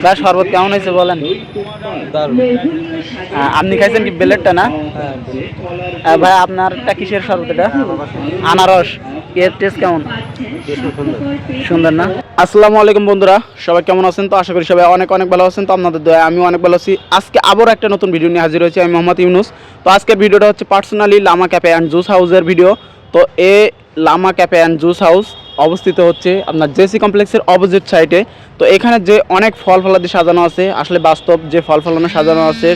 ভাই শরবত কেমন হয়েছে বলেন? আপনি খাইছেন কি বেলেটটা না? ভাই আপনারটা কিসের শরবত এটা? আনারস। এর টেস্ট কেমন? সুন্দর না? আসসালামু আলাইকুম বন্ধুরা, সবাই কেমন আছেন? তো আশা করি সবাই অনেক অনেক ভালো আছেন। তো আপনাদের দয়া আমিও অনেক ভালো আছি। আজকে আবারও একটা নতুন ভিডিও নিয়ে হাজির হয়েছি, আমি মোহাম্মদ ইউনুস। তো আজকের ভিডিওটা হচ্ছে personally Lama cafe and juice হাউসের ভিডিও। তো Lama cafe and juice house অবস্থিত হচ্ছে আপনার জেসি কমপ্লেক্সের অপোজিট সাইডে। তো এখানে যে অনেক ফল ফলাদি সাজানো আছে, আসলে বাস্তব যে ফল ফলানো সাজানো আছে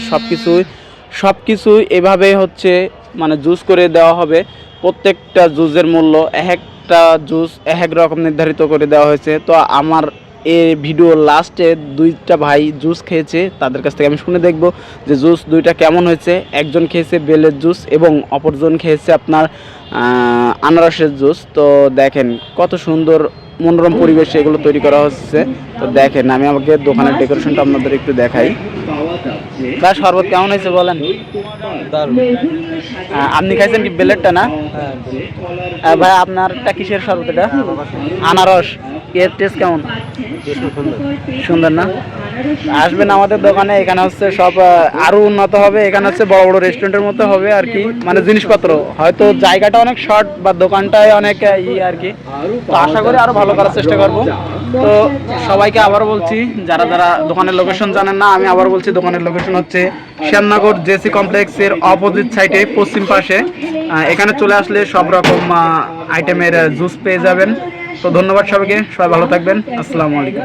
সব কিছুই এভাবে হচ্ছে মানে জুস করে দেওয়া হবে। প্রত্যেকটা জুসের মূল্য একটা জুস এক রকম নির্ধারিত করে দেওয়া হয়েছে। তো আমার এই ভিডিও লাস্টে দুইটা ভাই জুস খেয়েছে, তাদের কাছ থেকে আমি শুনে দেখব যে জুস দুইটা কেমন হয়েছে। একজন খেয়েছে বেলের জুস এবং অপরজন খেয়েছে আপনার আনারসের জুস। তো দেখেন কত সুন্দর মনোরম পরিবেশে এগুলো তৈরি করা হচ্ছে। তো দেখেন আমি আমাকে দোকানের ডেকোরেশনটা আপনাদের একটু দেখাই। ভাই শরবত কেমন হয়েছে বলেন? আপনি খাইছেন কি বেলেটটা না? ভাই আপনারটা কিসের শরবত এটা? আনারস। এর টেস্ট কেমন? সুন্দর না? আসবেন আমাদের দোকানে, এখানে হচ্ছে সব আরো উন্নত হবে। এখানে হচ্ছে বড় বড় রেস্টুরেন্টের মতো হবে আর কি, মানে জিনিসপত্র হয়তো জায়গাটা অনেক শর্ট বা দোকানটায় অনেক আর কি। তো আশা করি আরো ভালো করার চেষ্টা করব। তো সবাইকে আবার বলছি, যারা যারা দোকানের লোকেশন জানেন না, আমি আবার বলছি দোকানের লোকেশন হচ্ছে শ্যামনগর জেসি কমপ্লেক্সের অপোজিট সাইডে পশ্চিম পাশে। এখানে চলে আসলে সব রকম আইটেমের জুস পেয়ে যাবেন। তো ধন্যবাদ সবাইকে, সবাই ভালো থাকবেন। আসসালামু আলাইকুম।